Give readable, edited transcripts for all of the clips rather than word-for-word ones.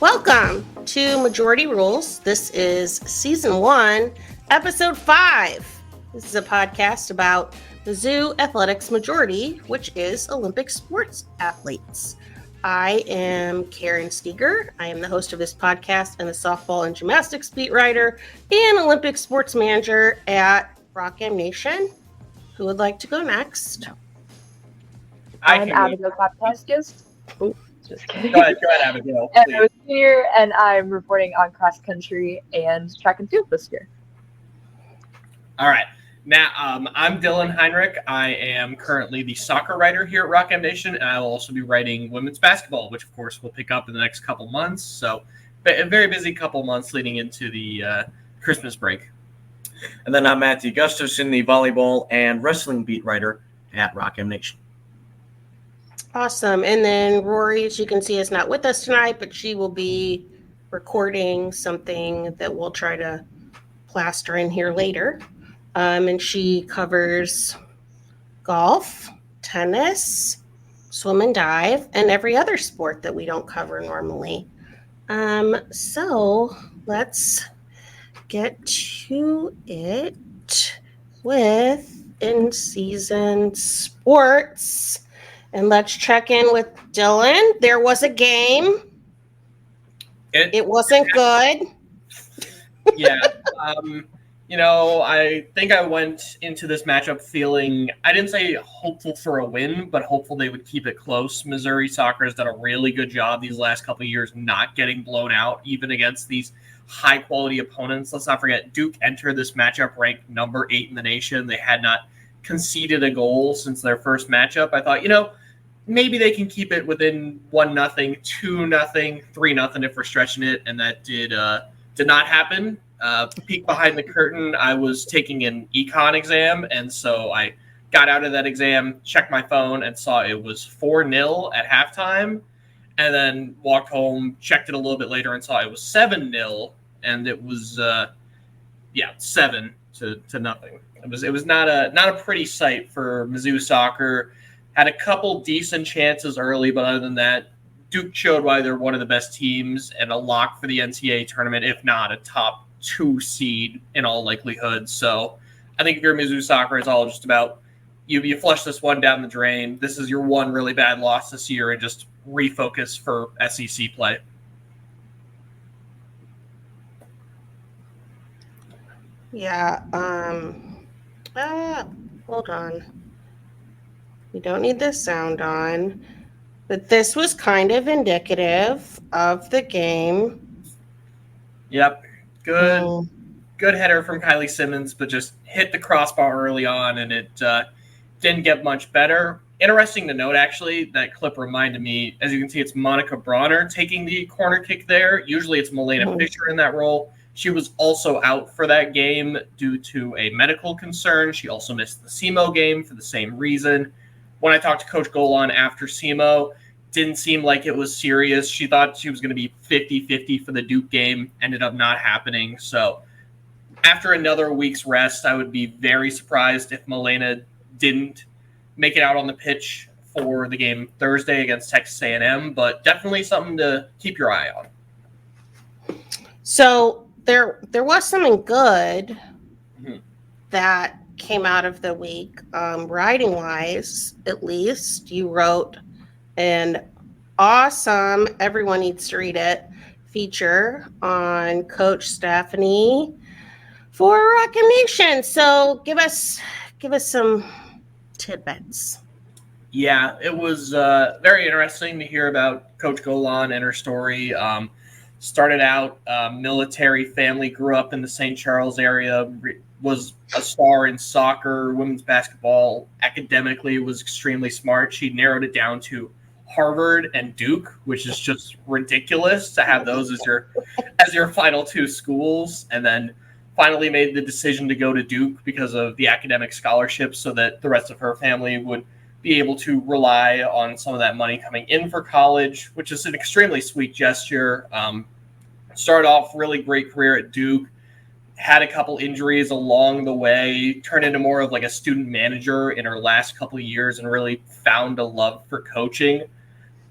Welcome to Majority Rules. This is Season 1, Episode 5. This is a podcast about Mizzou Athletics Majority, which is Olympic sports athletes. I am Karen Steger. I am the host of this podcast and the softball and gymnastics beat writer and Olympic sports manager at Rock M Nation. Who would like to go next? I'm Abigail Klapkowskis. Just kidding. Go ahead, Abigail. And I'm a senior, and I'm reporting on cross country and track and field this year. All right. Now, I'm Dylan Heinrich. I am currently the soccer writer here at Rock M Nation, and I will also be writing women's basketball, which, of course, will pick up in the next couple months. So, a very busy couple months leading into the Christmas break. And then I'm Matthew Gustafson, the volleyball and wrestling beat writer at Rock M Nation. Awesome. And then Rory, as you can see, is not with us tonight, but she will be recording something that we'll try to plaster in here later. And she covers golf, tennis, swim and dive, and every other sport that we don't cover normally. So let's get to it with in-season sports. And let's check in with Dylan. There was a game. It wasn't good. Yeah. I think I went into this matchup feeling, I didn't say hopeful for a win, but hopeful they would keep it close. Missouri soccer has done a really good job these last couple of years not getting blown out, even against these high-quality opponents. Let's not forget, Duke entered this matchup ranked number 8 in the nation. They had not conceded a goal since their first matchup. I thought, maybe they can keep it within 1-0, 2-0, 3-0 if we're stretching it, and that did not happen. Peek behind the curtain, I was taking an econ exam, and so I got out of that exam, checked my phone, and saw it was 4-0 at halftime, and then walked home, checked it a little bit later, and saw it was 7-0, and it was 7 to nothing. It was not a pretty sight for Mizzou soccer. Had a couple decent chances early, but other than that, Duke showed why they're one of the best teams and a lock for the NCAA tournament, if not a top 2 seed in all likelihood. So I think if you're Mizzou soccer, it's all just about you flush this one down the drain. This is your one really bad loss this year, and just refocus for SEC play. Yeah. Hold on. We don't need the sound on, but this was kind of indicative of the game. Yep. Good header from Kylie Simmons, but just hit the crossbar early on, and it didn't get much better. Interesting to note, actually, that clip reminded me, as you can see, it's Monica Bronner taking the corner kick there. Usually it's Milena Fisher in that role. She was also out for that game due to a medical concern. She also missed the SEMO game for the same reason. When I talked to Coach Golan after SEMO, didn't seem like it was serious. She thought she was going to be 50-50 for the Duke game. Ended up not happening. So after another week's rest, I would be very surprised if Milena didn't make it out on the pitch for the game Thursday against Texas A&M, but definitely something to keep your eye on. So there was something good that came out of the week, writing wise, at least. You wrote an awesome, everyone needs to read it, feature on Coach Stephanie for Rock M Nation. So give us some tidbits. Yeah, it was very interesting to hear about Coach Golan and her story. Started out military family, grew up in the St. Charles area, was a star in soccer, women's basketball. Academically was extremely smart. She narrowed it down to Harvard and Duke, which is just ridiculous to have those as your final 2 schools, and then finally made the decision to go to Duke because of the academic scholarship, so that the rest of her family would be able to rely on some of that money coming in for college, which is an extremely sweet gesture. Started off really great career at Duke, had a couple injuries along the way, turned into more of like a student manager in her last couple of years, and really found a love for coaching.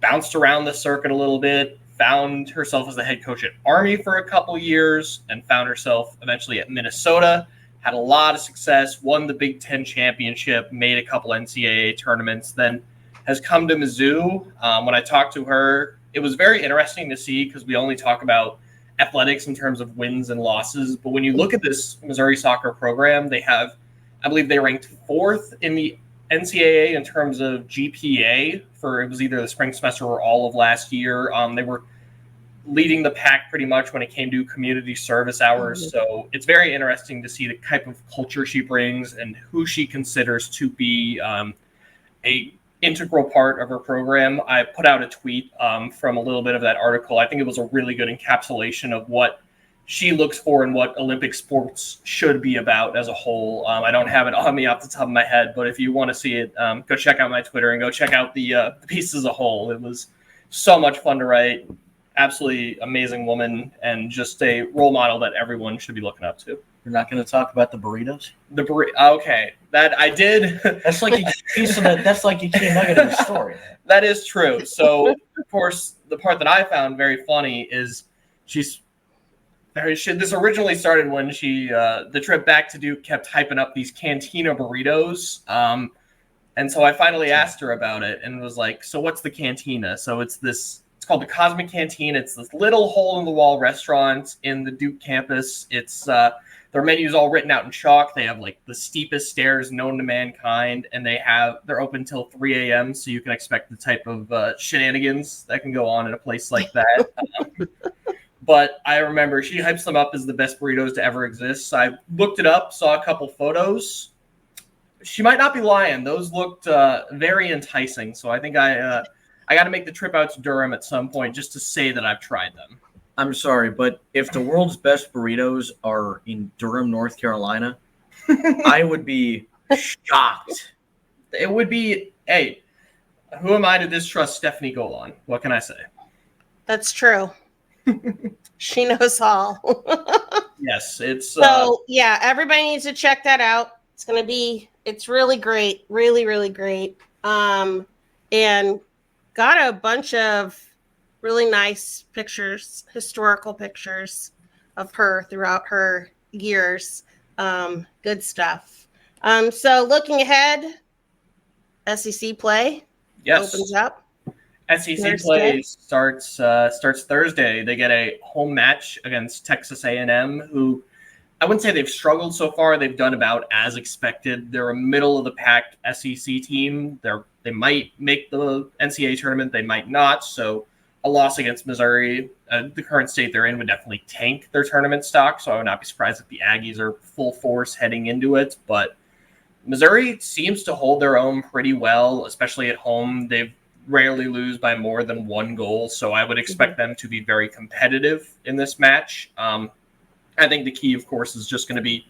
Bounced around the circuit a little bit, found herself as the head coach at Army for a couple years and found herself eventually at Minnesota. Had a lot of success, won the Big Ten championship, made a couple NCAA tournaments, then has come to Mizzou. When I talked to her, it was very interesting to see because we only talk about athletics in terms of wins and losses. But when you look at this Missouri soccer program, they have, I believe they ranked 4th in the NCAA in terms of GPA it was either the spring semester or all of last year. They were leading the pack pretty much when it came to community service hours. So it's very interesting to see the type of culture she brings and who she considers to be a integral part of her program. I put out a tweet from a little bit of that article. I think it was a really good encapsulation of what she looks for and what Olympic sports should be about as a whole. I don't have it on me off the top of my head, but if you want to see it, go check out my Twitter and go check out the piece as a whole. It was so much fun to write. Absolutely amazing woman and just a role model that everyone should be looking up to. You're not going to talk about the burritos? Okay, that I did. That's like a piece of that. That's like a key nugget of the story. That is true. So, of course, the part that I found very funny is this originally started when the trip back to Duke kept hyping up these Cantina burritos. And so I finally asked her about it and was like, so what's the Cantina? So it's called the Cosmic Canteen. It's this little hole-in-the-wall restaurant in the Duke campus. It's their menu's all written out in chalk. They have like the steepest stairs known to mankind, and they're open till 3 a.m. So you can expect the type of shenanigans that can go on in a place like that. But I remember she hypes them up as the best burritos to ever exist. So I looked it up, saw a couple photos. She might not be lying. Those looked very enticing. So I think I got to make the trip out to Durham at some point just to say that I've tried them. I'm sorry, but if the world's best burritos are in Durham, North Carolina, I would be shocked. It would be, hey, who am I to distrust Stephanie Golan? What can I say? That's true. She knows all. Yes, it's so yeah, everybody needs to check that out. It's really great, really, really great. And got a bunch of really nice pictures, historical pictures of her throughout her years. Good stuff. So looking ahead, SEC play opens up. SEC Thursday. play starts Thursday. They get a home match against Texas A&M, who I wouldn't say they've struggled so far. They've done about as expected. They're a middle of the pack SEC team. They might make the NCAA tournament. They might not. So a loss against Missouri, the current state they're in, would definitely tank their tournament stock. So I would not be surprised if the Aggies are full force heading into it. But Missouri seems to hold their own pretty well, especially at home. They've rarely lose by more than 1 goal. So I would expect them to be very competitive in this match. I think the key, of course, is just going to be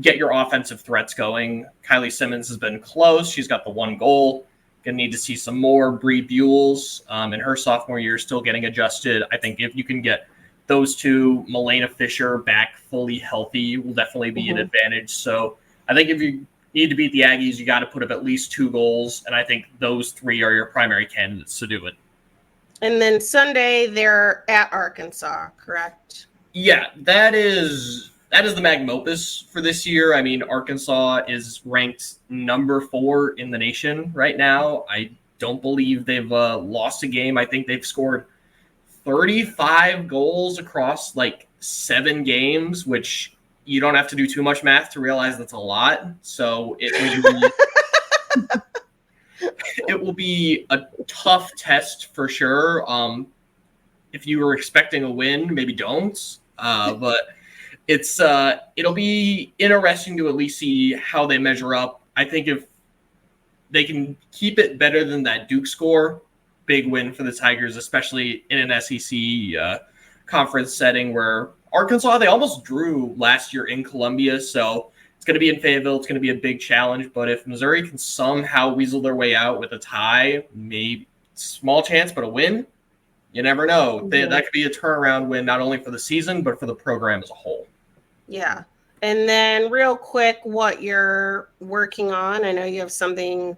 get your offensive threats going. Kylie Simmons has been close. She's got the 1 goal. Going to need to see some more. Bree Buells in her sophomore year still getting adjusted. I think if you can get those two, Milena Fisher back fully healthy, will definitely be an advantage. So I think if you need to beat the Aggies, you got to put up at least 2 goals. And I think those 3 are your primary candidates to do it. And then Sunday, they're at Arkansas, correct? Yeah, that is the magnum opus for this year. I mean, Arkansas is ranked number 4 in the nation right now. I don't believe they've lost a game. I think they've scored 35 goals across like 7 games, which you don't have to do too much math to realize that's a lot. So it will be a tough test for sure. If you were expecting a win, maybe don't. But it'll be interesting to at least see how they measure up. I think if they can keep it better than that Duke score, big win for the Tigers, especially in an SEC conference setting where Arkansas, they almost drew last year in Columbia. So it's going to be in Fayetteville. It's going to be a big challenge. But if Missouri can somehow weasel their way out with a tie, maybe small chance, but a win, you never know. That could be a turnaround win, not only for the season, but for the program as a whole. Yeah. And then real quick, what you're working on. I know you have something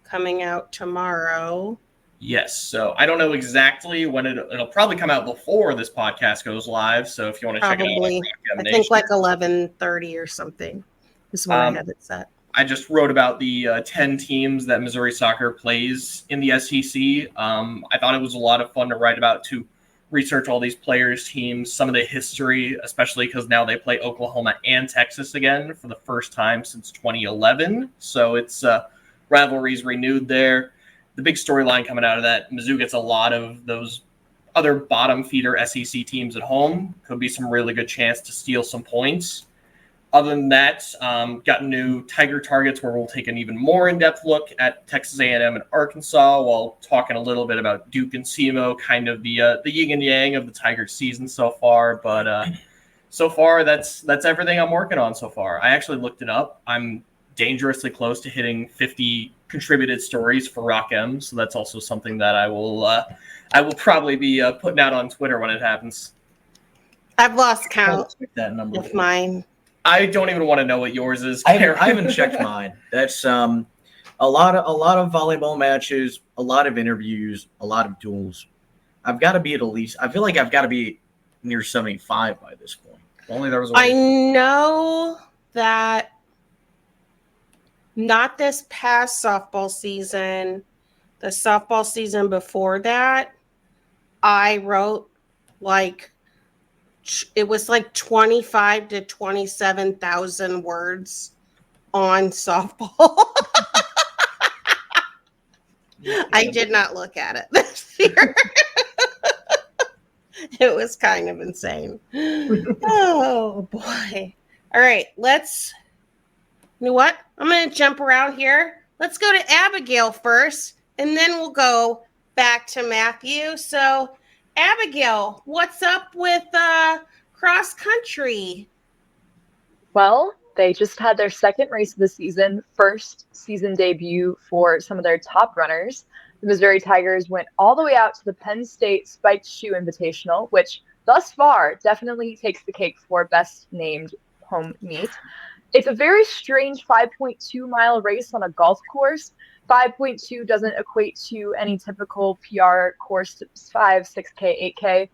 coming out tomorrow. Yes. So I don't know exactly when it'll probably come out before this podcast goes live. So if you want to check it out, Probably. on I think like 11:30 or something is when I have it set. I just wrote about the 10 teams that Missouri soccer plays in the SEC. I thought it was a lot of fun to write about, to research all these players, teams, some of the history, especially because now they play Oklahoma and Texas again for the first time since 2011. So it's rivalries renewed there. The big storyline coming out of that, Mizzou gets a lot of those other bottom feeder SEC teams at home. Could be some really good chance to steal some points. Other than that, got new Tiger targets where we'll take an even more in-depth look at Texas A&M and Arkansas, while talking a little bit about Duke and SEMO, kind of the yin and yang of the Tiger season so far. But so far, that's everything I'm working on so far. I actually looked it up. I'm dangerously close to hitting 50 contributed stories for Rock M, so that's also something that I will probably be putting out on Twitter when it happens. I've lost count That number with mine. I don't even want to know what yours is. I haven't checked mine. That's a lot of volleyball matches, a lot of interviews, a lot of duels. I've got to be at least. I feel like I've got to be near 75 by this point. Only there was. I know that not this past softball season, the softball season before that, I wrote it was like 25 to 27,000 words on softball. I did not look at it this year. It was kind of insane. Oh boy. All right, you know what? I'm going to jump around here. Let's go to Abigail first, and then we'll go back to Matthew. So Abigail, what's up with cross country? Well, they just had their second race of the season, first season debut for some of their top runners. The Missouri Tigers went all the way out to the Penn State Spiked Shoe Invitational, which thus far definitely takes the cake for best named home meet. It's a very strange 5.2 mile race on a golf course. 5.2 doesn't equate to any typical PR course, 5, 6K, 8K.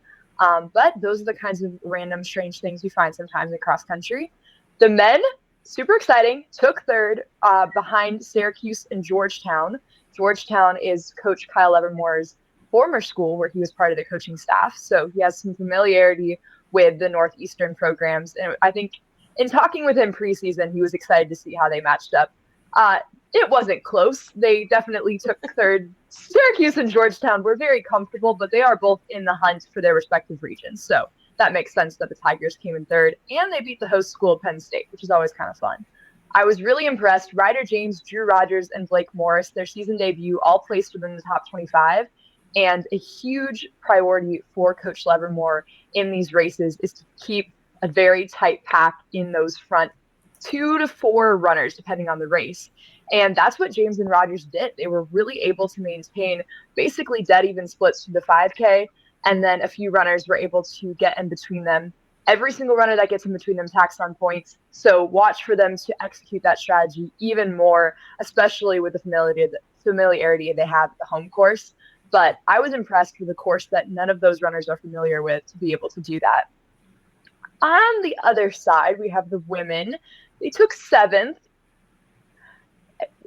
But those are the kinds of random, strange things we find sometimes in cross country. The men, super exciting, took third behind Syracuse and Georgetown. Georgetown is Coach Kyle Evermore's former school where he was part of the coaching staff. So he has some familiarity with the Northeastern programs. And I think in talking with him preseason, he was excited to see how they matched up. It wasn't close. They definitely took third. Syracuse and Georgetown were very comfortable, but they are both in the hunt for their respective regions. So that makes sense that the Tigers came in third, and they beat the host school, Penn State, which is always kind of fun. I was really impressed. Ryder James, Drew Rogers, and Blake Morris, their season debut, all placed within the top 25. And a huge priority for Coach Livermore in these races is to keep a very tight pack in those front 2 to 4 runners, depending on the race. And that's what James and Rogers did. They were really able to maintain basically dead even splits to the 5K, and then a few runners were able to get in between them. Every single runner that gets in between them tacks on points. So watch for them to execute that strategy even more, especially with the familiarity they have at the home course. But I was impressed with a course that none of those runners are familiar with to be able to do that. On the other side, we have the women. They took 7th.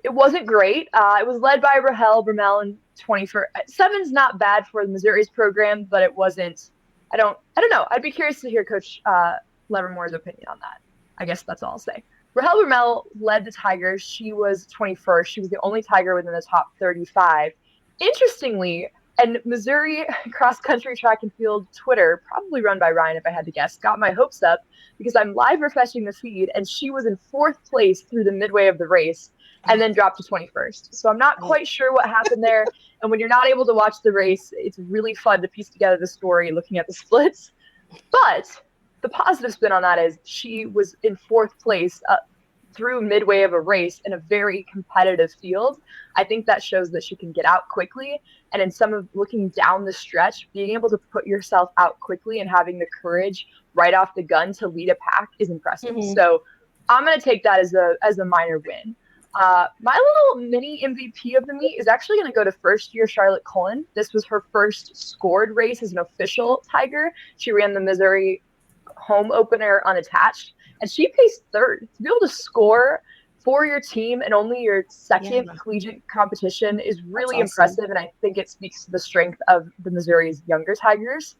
It wasn't great. It was led by Rahel Brumell in 21st. 7's not bad for the Missouri's program, but it wasn't. I don't know. I'd be curious to hear Coach Livermore's opinion on that. I guess that's all I'll say. Rahel Brumell led the Tigers. She was 21st. She was the only Tiger within the top 35. Interestingly, and Missouri cross country track and field Twitter, probably run by Ryan if I had to guess, got my hopes up because I'm live refreshing the feed, and she was in 4th place through the midway of the race and then dropped to 21st. So I'm not quite sure what happened there. And when you're not able to watch the race, it's really fun to piece together the story looking at the splits. But the positive spin on that is she was in 4th place through midway of a race in a very competitive field. I think that shows that she can get out quickly. And in some of looking down the stretch, being able to put yourself out quickly and having the courage right off the gun to lead a pack is impressive. Mm-hmm. So I'm going to take that as a minor win. My little mini MVP of the meet is actually going to go to first-year Charlotte Cullen. This was her first scored race as an official Tiger. She ran the Missouri home opener unattached, and she placed third. To be able to score for your team and only your second collegiate competition is really impressive, and I think it speaks to the strength of the Missouri's younger Tigers.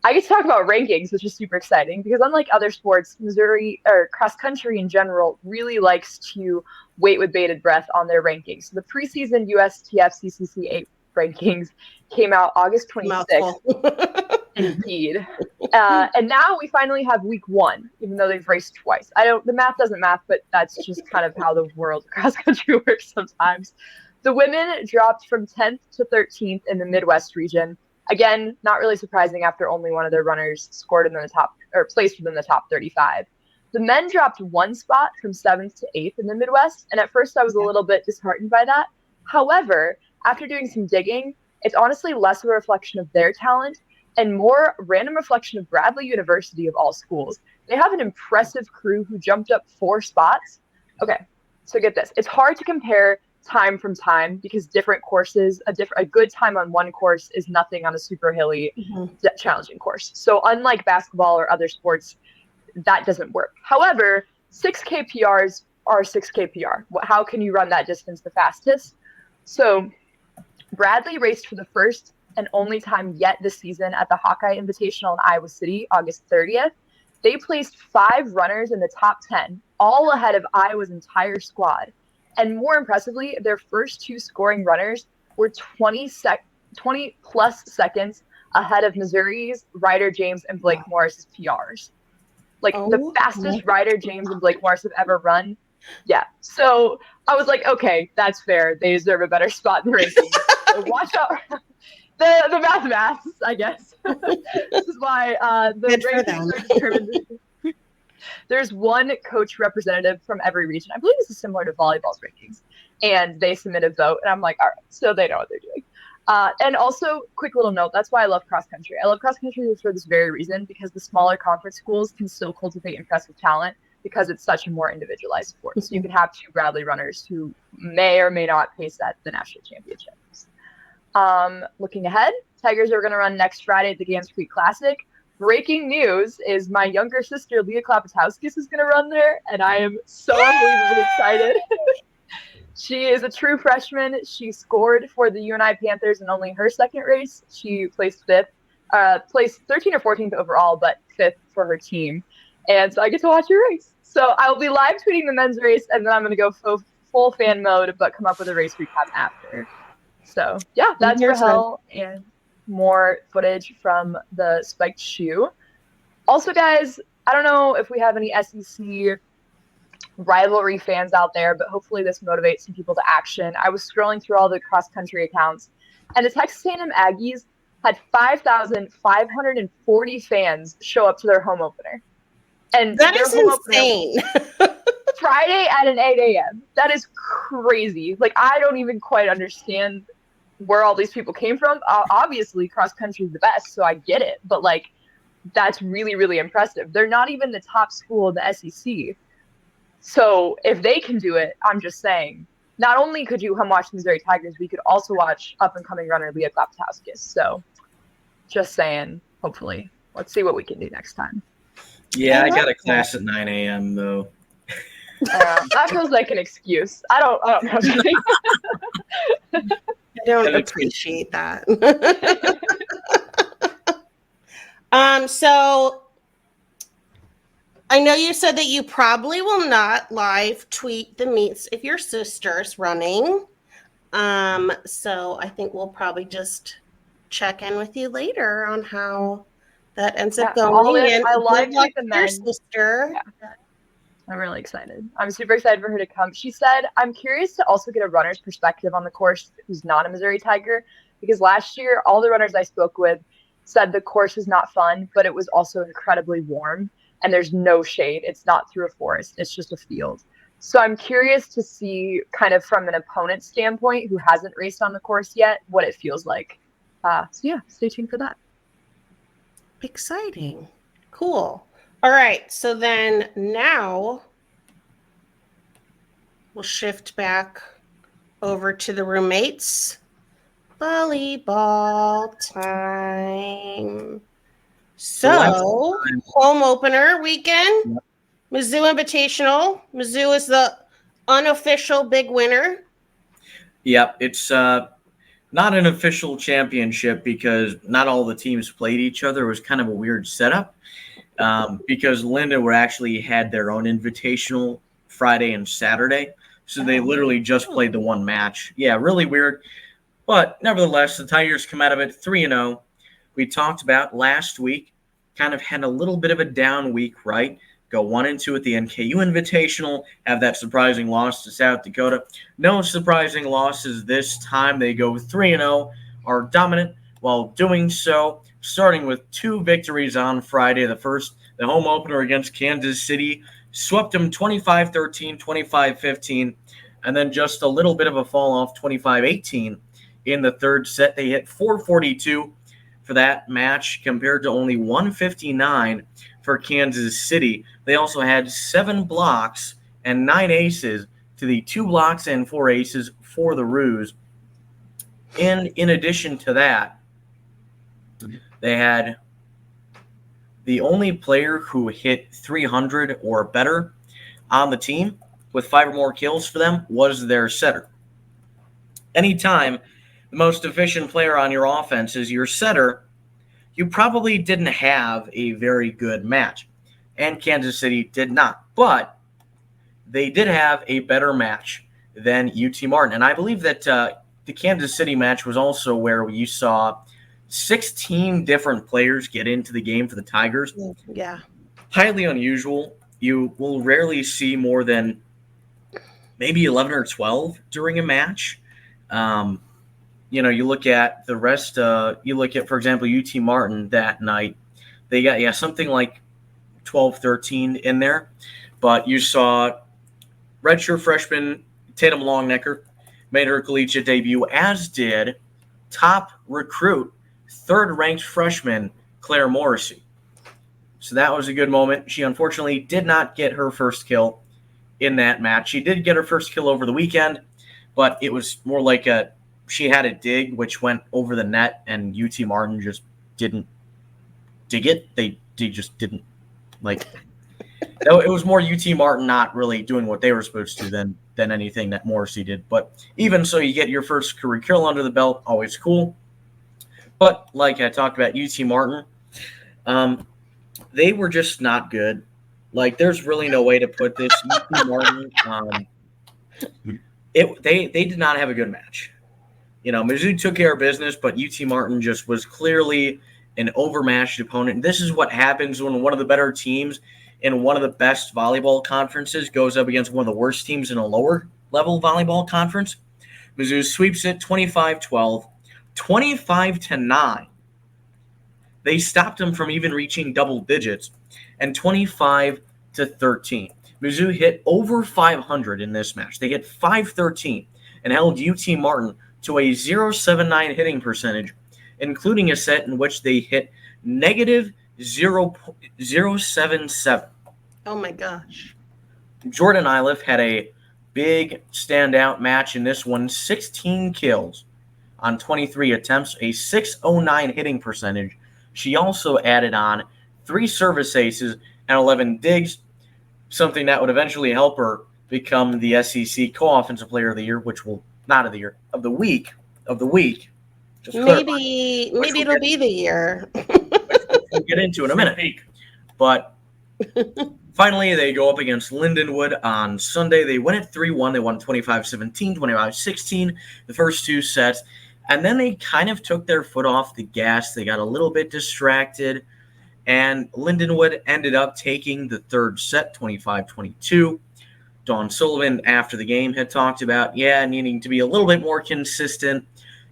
I get to talk about rankings, which is super exciting because unlike other sports, Missouri or cross country in general really likes to wait with bated breath on their rankings. So the preseason USTF CCC 8 rankings came out August 26th. Indeed. And now we finally have week 1, even though they've raced twice. The math doesn't math, but that's just kind of how the world of cross country works sometimes. The women dropped from 10th to 13th in the Midwest region. Again, not really surprising after only one of their runners scored in the top or placed within the top 35. The men dropped 1 spot from 7th to 8th in the Midwest, and at first I was a little bit disheartened by that. However, after doing some digging, it's honestly less of a reflection of their talent and more random reflection of Bradley University of all schools. They have an impressive crew who jumped up 4 spots. Okay, so get this. It's hard to compare time from time because different courses, a good time on one course is nothing on a super hilly, challenging course. So unlike basketball or other sports, that doesn't work. However, 6K PRs are 6K PR. How can you run that distance the fastest? So Bradley raced for the first and only time yet this season at the Hawkeye Invitational in Iowa City, August 30th. They placed 5 runners in the top 10, all ahead of Iowa's entire squad. And more impressively, their first 2 scoring runners were 20 plus seconds ahead of Missouri's Ryder James and Blake Morris's PRs. Like the fastest Ryder James and Blake Morris have ever run. Yeah. So I was like, okay, that's fair. They deserve a better spot in the rankings. So watch out. The maths, I guess. This is why the rankings are determined. There's 1 coach representative from every region. I believe this is similar to volleyball's rankings. And they submit a vote. And I'm like, all right, so they know what they're doing. And also, quick little note, that's why I love cross country. I love cross country for this very reason, because the smaller conference schools can still cultivate impressive talent because it's such a more individualized sport. So you can have 2 Bradley runners who may or may not pace at the national championships. Looking ahead, Tigers are going to run next Friday at the Gans Creek Classic. Breaking news is my younger sister, Leah Klapatowskis, is going to run there, and I am so unbelievably excited. She is a true freshman. She scored for the UNI Panthers in only her second race. She placed 5th, placed 13th or 14th overall, but 5th for her team. And so I get to watch her race. So I'll be live tweeting the men's race, and then I'm going to go full fan mode, but come up with a race recap after. So yeah, that's Rahel and more footage from the spiked shoe. Also, guys, I don't know if we have any SEC rivalry fans out there, but hopefully this motivates some people to action. I was scrolling through all the cross-country accounts, and the Texas A&M Aggies had 5,540 fans show up to their home opener. And that is insane. Friday at an 8 a.m. That is crazy. Like, I don't even quite understand where all these people came from. Obviously, cross country is the best, so I get it. But, like, that's really, really impressive. They're not even the top school in the SEC. So if they can do it, I'm just saying, not only could you come watch the Missouri Tigers, we could also watch up-and-coming runner Leah Klapatowskis. So just saying, hopefully. Let's see what we can do next time. Yeah, I got a class at 9 a.m., though. That feels like an excuse. I don't know. I don't appreciate that. So I know you said that you probably will not live tweet the meets if your sister's running. So I think we'll probably just check in with you later on how that ends up going. I like the your sister. Yeah. I'm really excited. I'm super excited for her to come. She said, I'm curious to also get a runner's perspective on the course who's not a Missouri Tiger, because last year, all the runners I spoke with said the course was not fun, but it was also incredibly warm, and there's no shade. It's not through a forest. It's just a field. So I'm curious to see, kind of from an opponent standpoint who hasn't raced on the course yet, what it feels like. So yeah, stay tuned for that. Exciting. Cool. All right. So then now we'll shift back over to the roommates. Volleyball time. So, home opener weekend, Yep. Mizzou Invitational. Mizzou is the unofficial big winner. Yep, it's not an official championship because not all the teams played each other. It was kind of a weird setup because Linda were actually had their own invitational Friday and Saturday. So they literally just played the one match. Yeah, really weird. But nevertheless, the Tigers come out of it 3-0. We talked about last week, kind of had a little bit of a down week, right? Go 1-2 at the NKU Invitational, have that surprising loss to South Dakota. No surprising losses this time. They go 3-0, are dominant while doing so, starting with 2 victories on Friday. The first, the home opener against Kansas City, swept them 25-13, 25-15, and then just a little bit of a fall off, 25-18 in the third set. They hit 442 for that match compared to only 159 for Kansas City. They also had 7 blocks and 9 aces to the 2 blocks and 4 aces for the Roos. And in addition to that, they had the only player who hit 300 or better on the team with 5 or more kills for them was their setter. Anytime the most efficient player on your offense is your setter, you probably didn't have a very good match. And Kansas City did not. But they did have a better match than UT Martin. And I believe that the Kansas City match was also where you saw 16 different players get into the game for the Tigers. Yeah. Highly unusual. You will rarely see more than maybe 11 or 12 during a match. You look at the rest, you look at, for example, UT Martin that night, they got, something like 12, 13 in there. But you saw redshirt freshman Tatum Longnecker made her collegiate debut, as did top recruit, third-ranked freshman Claire Morrissey. So that was a good moment. She unfortunately did not get her first kill in that match. She did get her first kill over the weekend, but it was more like she had a dig which went over the net, and UT Martin just didn't dig it. They just didn't like. It was more UT Martin not really doing what they were supposed to than anything that Morrissey did. But even so, you get your first career kill under the belt, always cool. But like I talked about, UT Martin, they were just not good. Like, there's really no way to put this. UT Martin, they did not have a good match. Mizzou took care of business, but UT Martin just was clearly an overmatched opponent. This is what happens when one of the better teams in one of the best volleyball conferences goes up against one of the worst teams in a lower-level volleyball conference. Mizzou sweeps it 25-12, 25-9. They stopped them from even reaching double digits, and 25-13. Mizzou hit over 500 in this match. They hit 513 and held UT Martin to a 0.79 hitting percentage, including a set in which they hit negative 0.077. Oh my gosh. Jordan Iliff had a big standout match in this one, 16 kills on 23 attempts, a 6.09 hitting percentage. She also added on 3 service aces and 11 digs, something that would eventually help her become the SEC co-offensive player of the year, which will not of the year, of the week. Just maybe it'll be the year. We'll get into in a minute. But finally, they go up against Lindenwood on Sunday. They win it 3-1. They won 25-17, 25-16, the first 2 sets. And then they kind of took their foot off the gas. They got a little bit distracted. And Lindenwood ended up taking the third set, 25-22. Dawn Sullivan, after the game, had talked about, needing to be a little bit more consistent,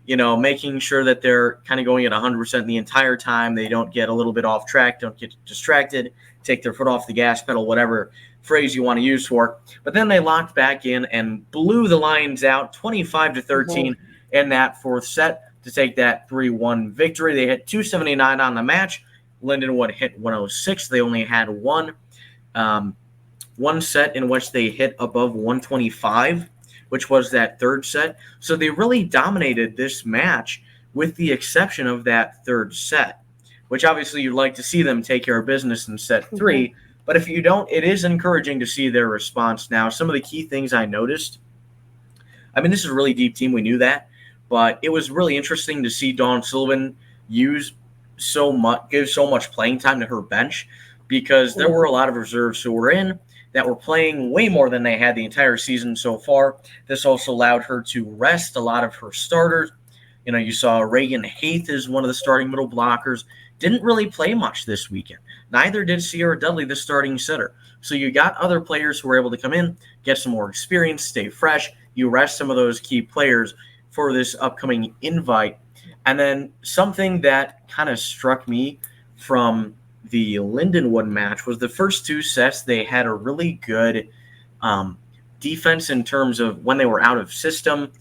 making sure that they're kind of going at 100% the entire time. They don't get a little bit off track, don't get distracted, take their foot off the gas pedal, whatever phrase you want to use for it. But then they locked back in and blew the Lions out 25-13 in that fourth set to take that 3-1 victory. They hit 279 on the match. Lindenwood hit 106. They only had one one set in which they hit above 125, which was that third set. So they really dominated this match with the exception of that third set, which obviously you'd like to see them take care of business in set 3. Mm-hmm. But if you don't, it is encouraging to see their response. Now, some of the key things I noticed, I mean, this is a really deep team. We knew that. But it was really interesting to see Dawn Sullivan give so much playing time to her bench, because there were a lot of reserves who were in that were playing way more than they had the entire season so far. This also allowed her to rest a lot of her starters. You know, you saw Reagan Haith as one of the starting middle blockers. Didn't really play much this weekend. Neither did Sierra Dudley, the starting setter. So you got other players who were able to come in, get some more experience, stay fresh. You rest some of those key players for this upcoming invite. And then something that kind of struck me from the Lindenwood match was the first 2 sets, they had a really good defense in terms of when they were out of system.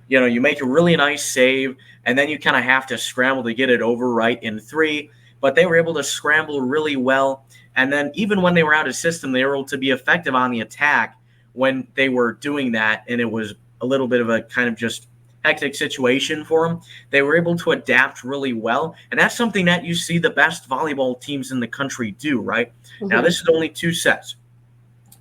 You know, you make a really nice save, and then you kind of have to scramble to get it over right in 3. But they were able to scramble really well. And then even when they were out of system, they were able to be effective on the attack when they were doing that. And it was a little bit of a kind of just hectic situation for them. They were able to adapt really well. And that's something that you see the best volleyball teams in the country do, right? Mm-hmm. Now, this is only 2 sets.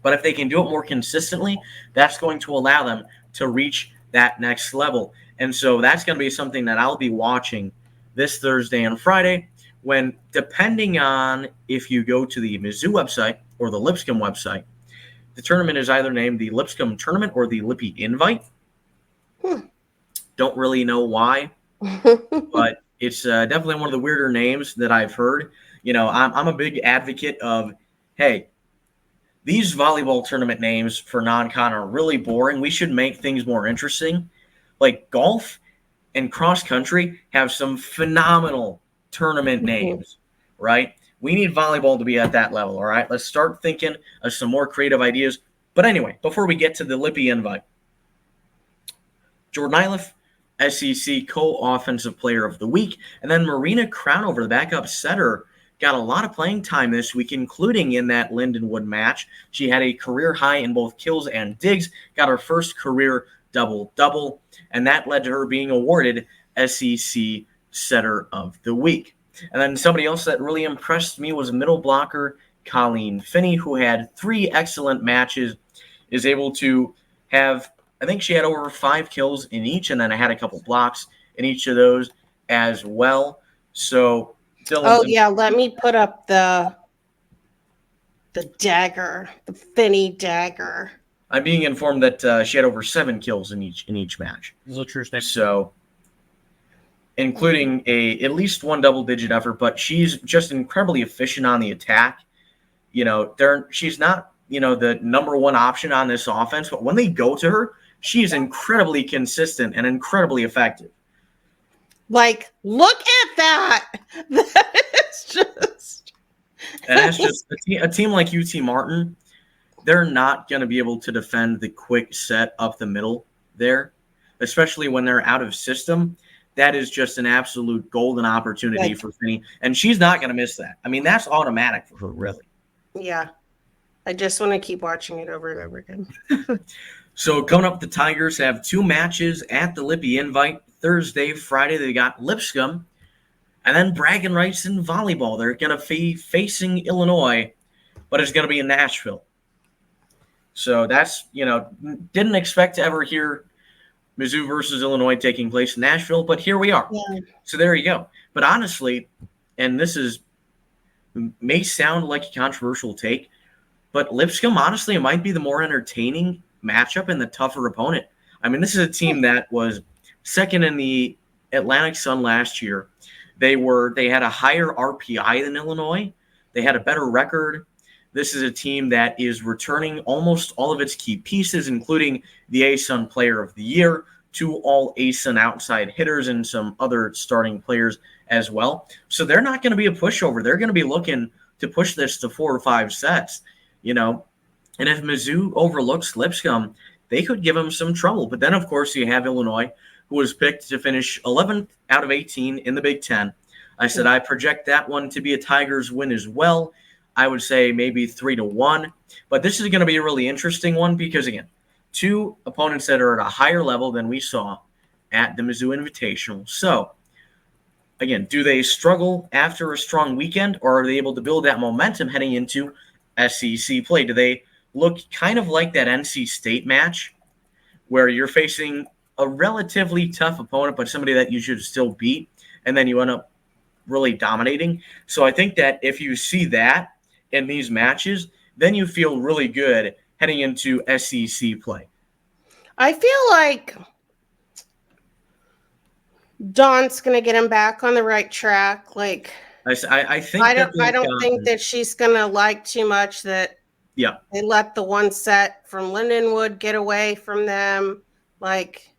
But if they can do it more consistently, that's going to allow them to reach that next level. And so that's going to be something that I'll be watching this Thursday and Friday, when, depending on if you go to the Mizzou website or the Lipscomb website, the tournament is either named the Lipscomb Tournament or the Lippy Invite. Don't really know why, but it's definitely one of the weirder names that I've heard. You know, I'm a big advocate of, hey, these volleyball tournament names for non-con are really boring. We should make things more interesting. Like golf and cross country have some phenomenal tournament names, right? We need volleyball to be at that level, all right? Let's start thinking of some more creative ideas. But anyway, before we get to the Lippy Invite, Jordan Iliff, SEC Co-Offensive Player of the Week, and then Marina Crownover, the backup setter, got a lot of playing time this week, including in that Lindenwood match. She had a career high in both kills and digs, got her first career double-double, and that led to her being awarded SEC Setter of the Week. And then somebody else that really impressed me was middle blocker Colleen Finney, who had 3 excellent matches, is able to have, I think she had over 5 kills in each, and then I had a couple blocks in each of those as well. So, Dylan, let me put up the dagger, the Finney dagger. I'm being informed that she had over 7 kills in each match. This is a true statement. So, including at least 1 double-digit effort, but she's just incredibly efficient on the attack. You know, she's not, the number 1 option on this offense, but when they go to her, she is incredibly consistent and incredibly effective. Like, look at that. That's just... And that's just a team like UT Martin, they're not going to be able to defend the quick set up the middle there, especially when they're out of system. That is just an absolute golden opportunity for Finney, and she's not going to miss that. I mean, that's automatic for her, really. Yeah. I just want to keep watching it over and over again. So coming up, the Tigers have 2 matches at the Lippy Invite. Thursday, Friday, they got Lipscomb, and then bragging rights in volleyball. They're going to be facing Illinois, but it's going to be in Nashville. So that's, didn't expect to ever hear Mizzou versus Illinois taking place in Nashville, but here we are. Yeah. So there you go. But honestly, and this may sound like a controversial take, but Lipscomb, honestly, it might be the more entertaining matchup and the tougher opponent. I mean, this is a team that was second in the Atlantic Sun last year. They had a higher RPI than Illinois. They had a better record. This is a team that is returning almost all of its key pieces, including the ASUN Player of the Year, 2 all ASUN outside hitters, and some other starting players as well. So they're not going to be a pushover. They're going to be looking to push this to 4 or 5 sets, And if Mizzou overlooks Lipscomb, they could give them some trouble. But then, of course, you have Illinois, who was picked to finish 11th out of 18 in the Big Ten. I said I project that one to be a Tigers win as well. I would say maybe 3-1. But this is going to be a really interesting one because, again, two opponents that are at a higher level than we saw at the Mizzou Invitational. So, again, do they struggle after a strong weekend, or are they able to build that momentum heading into SEC play? Do they look kind of like that NC State match where you're facing a relatively tough opponent, but somebody that you should still beat, and then you end up really dominating? So I think that if you see that in these matches, then you feel really good heading into SEC play. I feel like Dawn's going to get him back on the right track. Like, I think I don't think that she's going to like too much that they let the one set from Lindenwood get away from them. Like,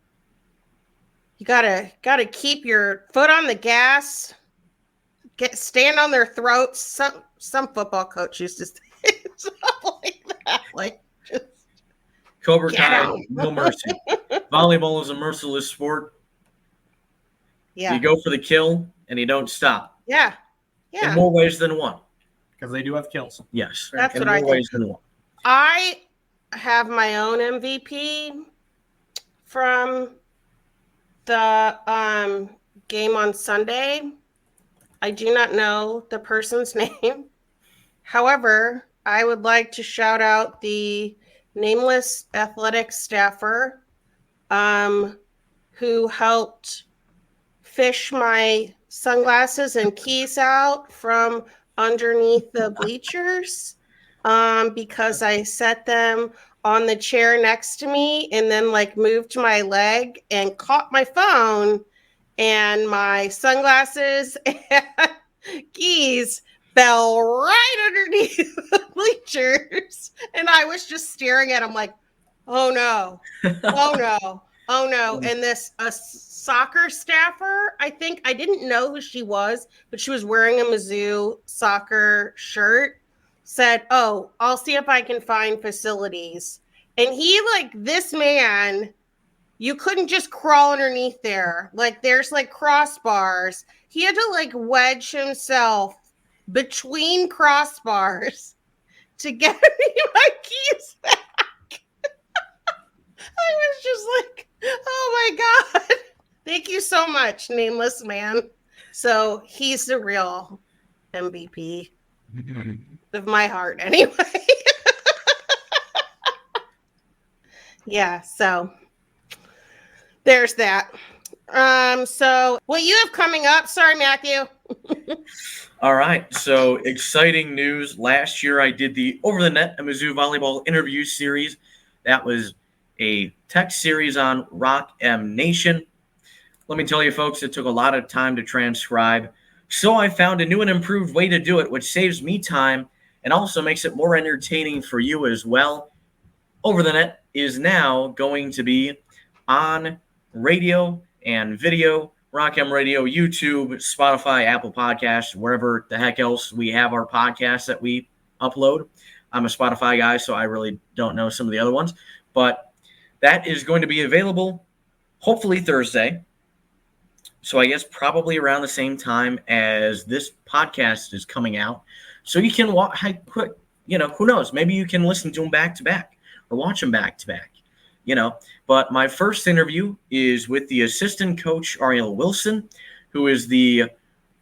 you gotta keep your foot on the gas. Stand on their throats. Some football coach used to say something like that. Like, just Cobra Kai, no mercy. Volleyball is a merciless sport. Yeah. You go for the kill and you don't stop. Yeah. In more ways than one. Because they do have kills. Yes. That's in what more I think. ways than one. I have my own MVP from the game on Sunday. I do not know the person's name. However, I would like to shout out the nameless athletics staffer who helped fish my sunglasses and keys out from underneath the bleachers because I set them on the chair next to me and then like moved my leg and caught my phone, and my sunglasses and keys fell right underneath the bleachers. And I was just staring at them like, oh no, oh no, oh no. And this soccer staffer, I think, I didn't know who she was, but she was wearing a Mizzou soccer shirt, said, oh, I'll see if I can find facilities. And he, like, this man, you couldn't just crawl underneath there. Like, there's like crossbars. He had to like wedge himself between crossbars to get me my keys back. I was just like, oh my God. Thank you so much, nameless man. So he's the real MVP of my heart anyway. Yeah, so there's that. So what you have coming up? Sorry, Matthew. All right. So exciting news. Last year I did the Over the Net, a Mizzou Volleyball interview series. That was a text series on Rock M Nation. Let me tell you, folks, it took a lot of time to transcribe. So I found a new and improved way to do it, which saves me time and also makes it more entertaining for you as well. Over the Net is now going to be on radio and video, Rock M Radio, YouTube, Spotify, Apple Podcasts, wherever the heck else we have our podcasts that we upload. I'm a Spotify guy, so I really don't know some of the other ones. But that is going to be available hopefully Thursday. So I guess probably around the same time as this podcast is coming out. So you can who knows? Maybe you can listen to them back to back or watch them back to back. But my first interview is with the assistant coach, Ariel Wilson, who is the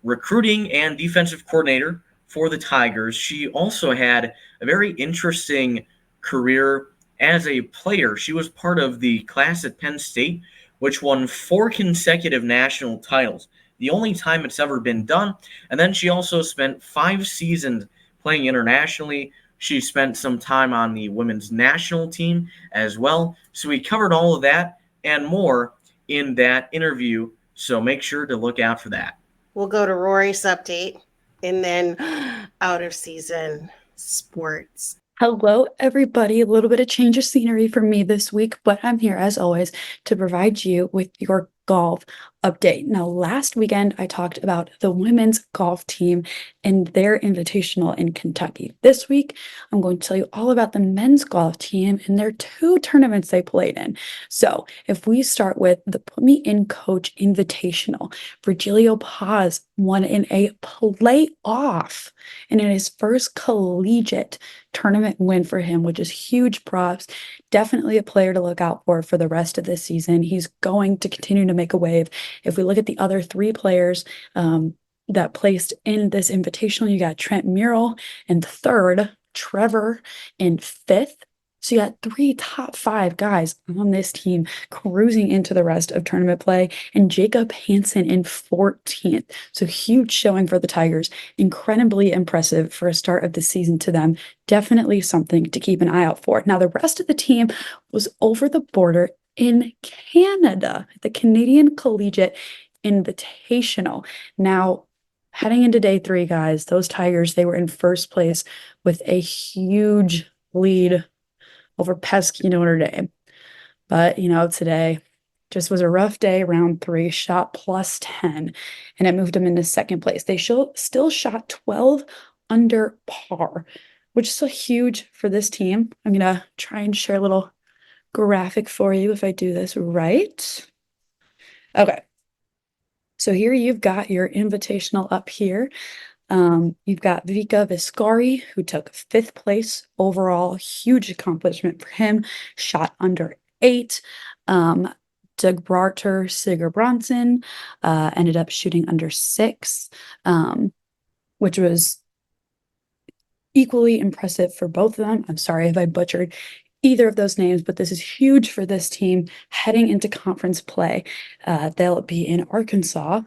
recruiting and defensive coordinator for the Tigers. She also had a very interesting career as a player. She was part of the class at Penn State, which won 4 consecutive national titles, the only time it's ever been done. And then she also spent 5 seasons playing internationally. She spent some time on the women's national team as well. So we covered all of that and more in that interview. So make sure to look out for that. We'll go to Rory's update and then out of season sports. Hello, everybody. A little bit of change of scenery for me this week, but I'm here as always to provide you with your golf update. Now, last weekend, I talked about the women's golf team and their invitational in Kentucky. This week, I'm going to tell you all about the men's golf team and their 2 tournaments they played in. So, if we start with the Put Me In Coach Invitational, Virgilio Paz won in a playoff and in his first collegiate tournament win for him, which is huge props. Definitely a player to look out for the rest of this season. He's going to continue to make a wave. If we look at the other 3 players that placed in this invitational, you got Trent Murrell in 3rd, Trevor in 5th. So you got 3 top 5 guys on this team cruising into the rest of tournament play, and Jacob Hansen in 14th. So huge showing for the Tigers. Incredibly impressive for a start of the season to them. Definitely something to keep an eye out for. Now, the rest of the team was over the border in Canada, the Canadian Collegiate Invitational. Now, heading into day 3, guys, those Tigers, they were in first place with a huge lead over pesky Notre Dame. But, today just was a rough day. Round 3, shot +10, and it moved them into second place. They still shot 12 under par, which is so huge for this team. I'm going to try and share a little graphic for you if I do this right. Okay. So here you've got your invitational up here. You've got Vika Viscari, who took 5th place overall. Huge accomplishment for him. Shot under 8. Doug Barter, Sigurd Bronson ended up shooting under 6, which was equally impressive for both of them. I'm sorry if I butchered either of those names, but this is huge for this team heading into conference play. They'll be in Arkansas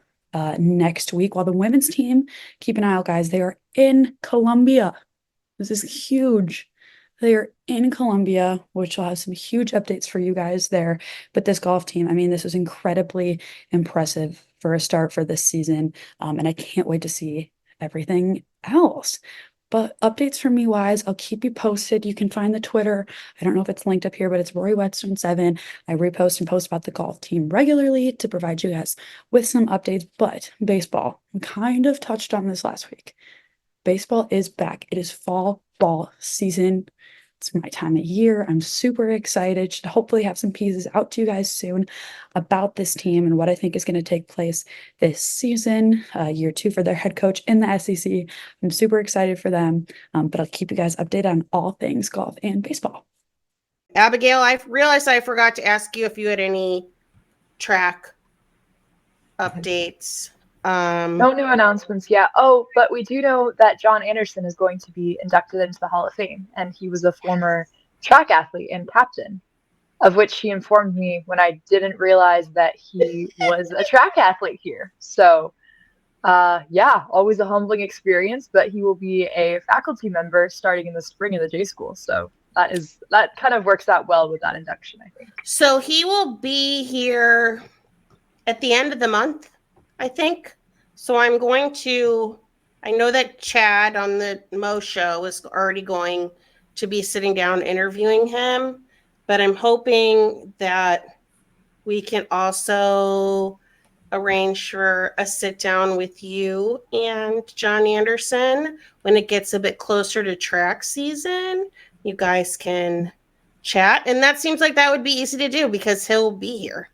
next week, while the women's team, keep an eye out, guys, they are in Columbia. This is huge. They are in Columbia, which will have some huge updates for you guys there. But this golf team, I mean, this was incredibly impressive for a start for this season, and I can't wait to see everything else. But updates from me wise, I'll keep you posted. You can find the Twitter. I don't know if it's linked up here, but it's Rory Whetstone 7. I repost and post about the golf team regularly to provide you guys with some updates. But baseball, we kind of touched on this last week. Baseball is back. It is fall ball season. It's my time of year. I'm super excited. Should hopefully have some pieces out to you guys soon about this team and what I think is going to take place this season, year 2 for their head coach in the SEC. I'm super excited for them, but I'll keep you guys updated on all things golf and baseball. Abigail, I realized I forgot to ask you if you had any track updates. No new announcements yet. Oh, but we do know that John Anderson is going to be inducted into the Hall of Fame, and he was a former track athlete and captain, of which he informed me when I didn't realize that he was a track athlete here. So, yeah, always a humbling experience, but he will be a faculty member starting in the spring in the J School. So that kind of works out well with that induction, I think. So he will be here at the end of the month, I think. So I know that Chad on the Mo show is already going to be sitting down interviewing him, but I'm hoping that we can also arrange for a sit down with you and John Anderson when it gets a bit closer to track season. You guys can chat, and that seems like that would be easy to do because he'll be here.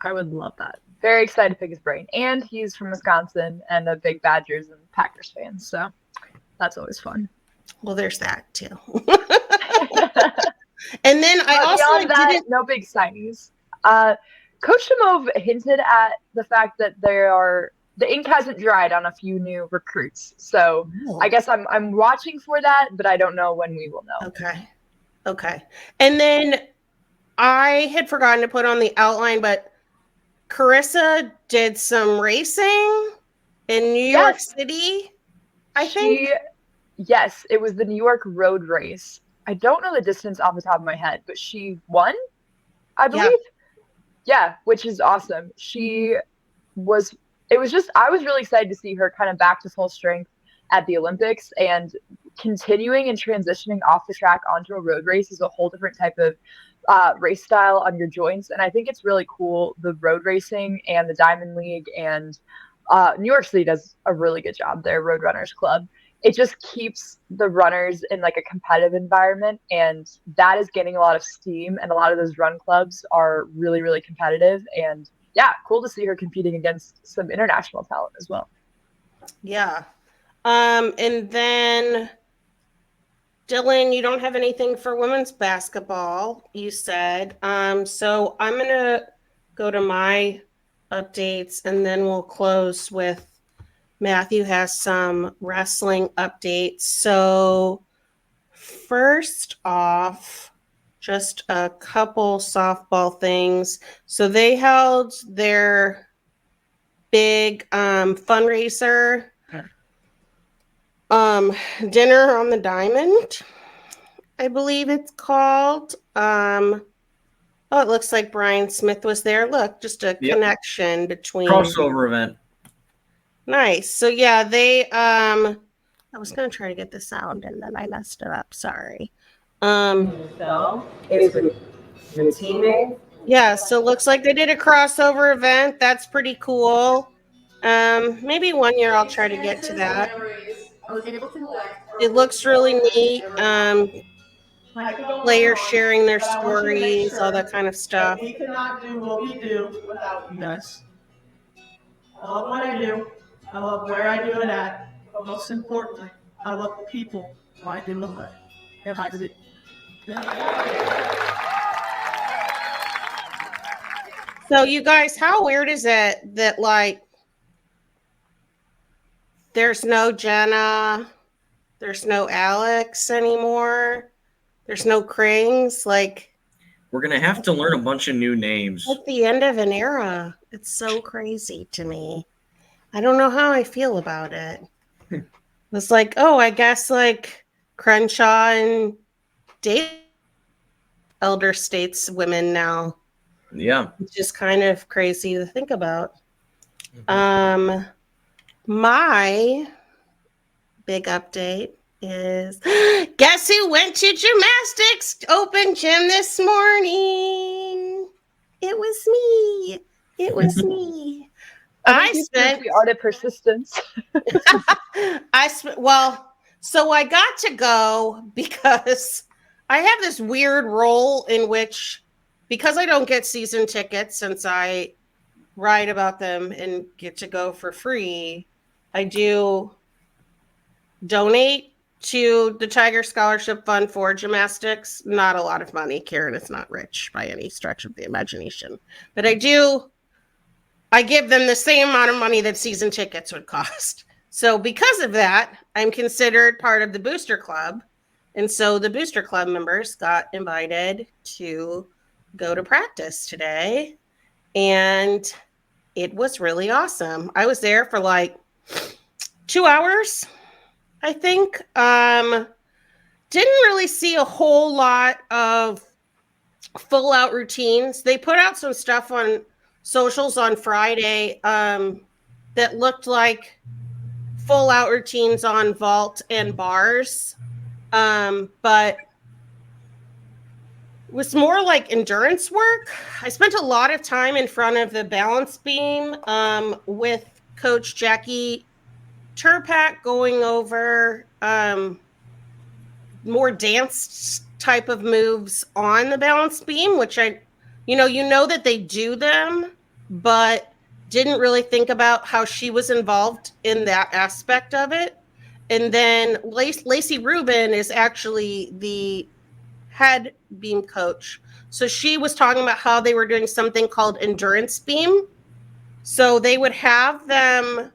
I would love that. Very excited to pick his brain. And he's from Wisconsin and a big Badgers and Packers fan. So that's always fun. Well, there's that too. And then I also no big signees. Coach Shimov hinted at the fact that the ink hasn't dried on a few new recruits. So I guess I'm watching for that, but I don't know when we will know. Okay. And then I had forgotten to put on the outline, but Carissa did some racing in New York City, I think. Yes, it was the New York Road Race. I don't know the distance off the top of my head, but she won, I believe. Yeah, which is awesome. I was really excited to see her kind of back to full strength at the Olympics, and continuing and transitioning off the track onto a road race is a whole different type of race style on your joints. And I think it's really cool. The road racing and the Diamond League and New York City does a really good job there, Road Runners Club. It just keeps the runners in like a competitive environment, and that is getting a lot of steam, and a lot of those run clubs are really, really competitive. And yeah, cool to see her competing against some international talent as well. Yeah. And then Dylan, you don't have anything for women's basketball, you said. So I'm going to go to my updates, and then we'll close with Matthew has some wrestling updates. So first off, just a couple softball things. So they held their big fundraiser dinner on the Diamond, I believe it's called. Oh, it looks like Brian Smith was there. Look, just a connection between crossover event. Nice. So yeah, they I was gonna try to get the sound and then I messed it up. Sorry. So it's been teaming. Yeah, so it looks like they did a crossover event. That's pretty cool. Maybe one year I'll try to get to that. It looks really neat. Players sharing their stories, all that kind of stuff. We cannot do what we do without you guys. I love what I do. I love where I do it at. But most importantly, I love the people who I do love it. If I did it. So you guys, how weird is it that like there's no Jenna, there's no Alex anymore, there's no Krings? Like we're gonna have to learn a bunch of new names. At the end of an era. It's so crazy to me. I don't know how I feel about it. It's like, oh, I guess like Crenshaw and Dave, elder stateswomen now. Yeah. It's just kind of crazy to think about. My big update is guess who went to gymnastics open gym this morning? It was me. It was me. I spent the art of persistence. So I got to go because I have this weird role in which, because I don't get season tickets since I write about them and get to go for free, I do donate to the Tiger Scholarship Fund for gymnastics. Not a lot of money. Karen is not rich by any stretch of the imagination, but I give them the same amount of money that season tickets would cost. So because of that, I'm considered part of the Booster Club. And so the Booster Club members got invited to go to practice today. And it was really awesome. I was there for like 2 hours, I think. Didn't really see a whole lot of full out routines. They put out some stuff on socials on Friday that looked like full out routines on vault and bars, but it was more like endurance work. I spent a lot of time in front of the balance beam with Coach Jackie Turpak going over more dance type of moves on the balance beam, which you know that they do them, but didn't really think about how she was involved in that aspect of it. And then Lacey Rubin is actually the head beam coach. So she was talking about how they were doing something called endurance beam. So they would have them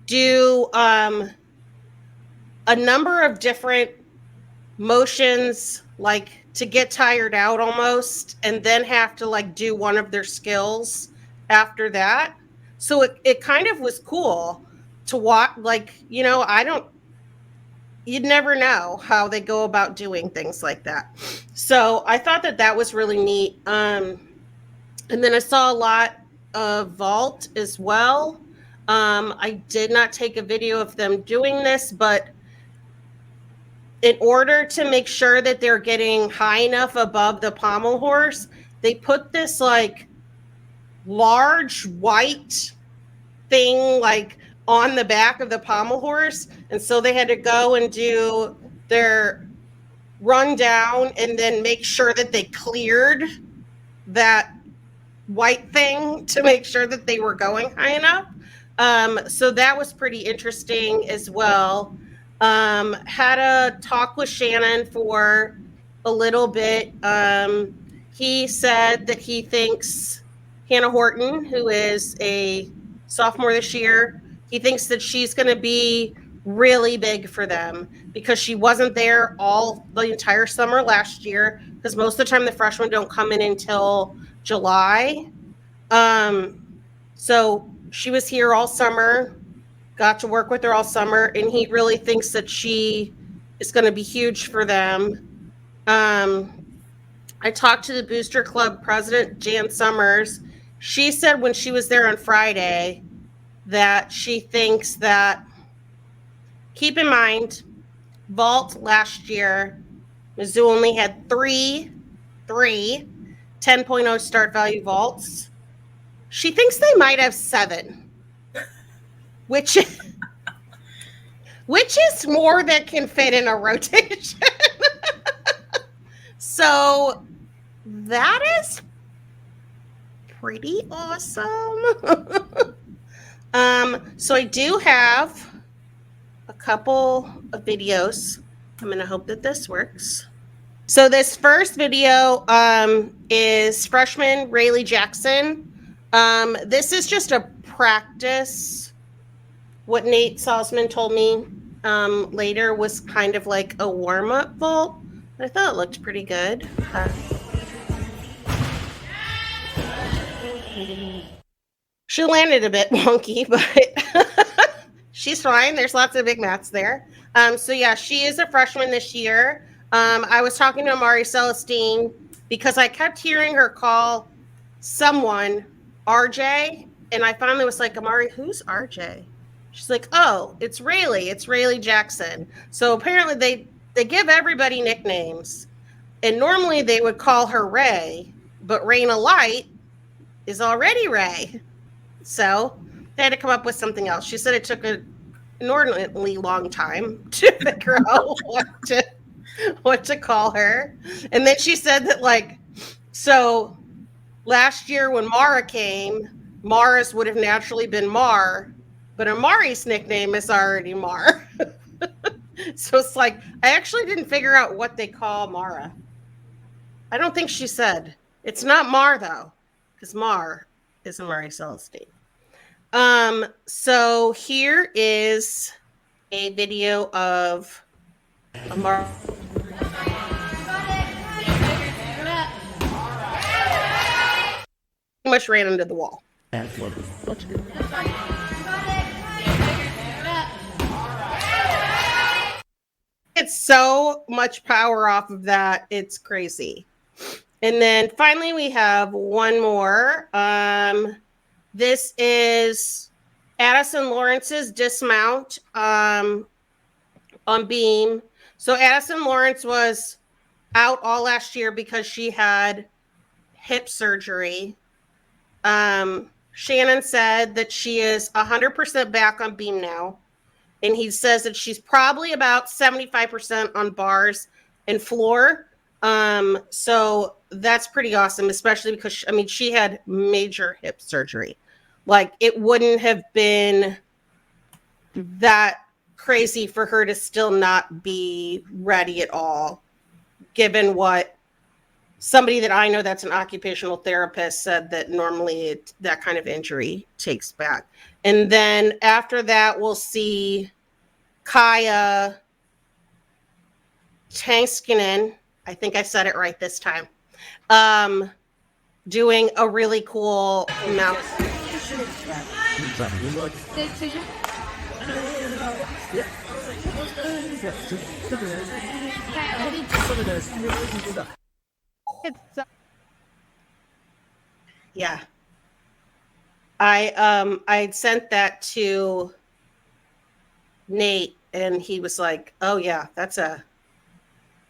do a number of different motions, like to get tired out almost, and then have to like do one of their skills after that. So it kind of was cool to watch, like, you'd never know how they go about doing things like that. So I thought that was really neat. And then I saw a lot of vault as well. I did not take a video of them doing this, but in order to make sure that they're getting high enough above the pommel horse, they put this like large white thing like on the back of the pommel horse. And so they had to go and do their rundown and then make sure that they cleared that white thing to make sure that they were going high enough. So that was pretty interesting as well. Had a talk with Shannon for a little bit. He said that he thinks Hannah Horton, who is a sophomore this year, he thinks that she's going to be really big for them because she wasn't there all the entire summer last year, because most of the time the freshmen don't come in until July. So she was here all summer, got to work with her all summer, and he really thinks that she is going to be huge for them. I talked to the Booster Club president, Jan Summers. She said when she was there on Friday that she thinks that, keep in mind, vault last year, Mizzou only had three 10.0 start value vaults. She thinks they might have 7, which is more than can fit in a rotation. So that is pretty awesome. So I do have a couple of videos. I'm going to hope that this works. So this first video is freshman Rayleigh Jackson. This is just a practice. What Nate Salzman told me later was kind of like a warm-up vault. I thought it looked pretty good. She landed a bit wonky, but she's fine. There's lots of big mats there. So yeah, she is a freshman this year. I was talking to Amari Celestine because I kept hearing her call someone RJ, and I finally was like, Amari, who's RJ? She's like, oh, it's Rayleigh. It's Rayleigh Jackson. So apparently they give everybody nicknames, and normally they would call her Ray, but Raina Light is already Ray. So they had to come up with something else. She said it took an inordinately long time to figure out what to call her. And then she said that, like, so last year when Mara came, Mara's would have naturally been Mar, but Amari's nickname is already Mar. So it's like, I actually didn't figure out what they call Mara. I don't think she said. It's not Mar, though, because Mar is Amari Celestine. So here is a video of Amari. Much ran into the wall. It's so much power off of that. It's crazy. And then finally we have one more. This is Addison Lawrence's dismount on beam. So Addison Lawrence was out all last year because she had hip surgery. Shannon said that she is 100% back on beam now. And he says that she's probably about 75% on bars and floor. So that's pretty awesome, especially because, I mean, she had major hip surgery. Like, it wouldn't have been that crazy for her to still not be ready at all, given what somebody that I know that's an occupational therapist said that normally that kind of injury takes back. And then after that, we'll see Kaya Tanskinen, I think I said it right this time, doing a really cool mount. Yeah. I sent that to Nate, and he was like, oh yeah, that's a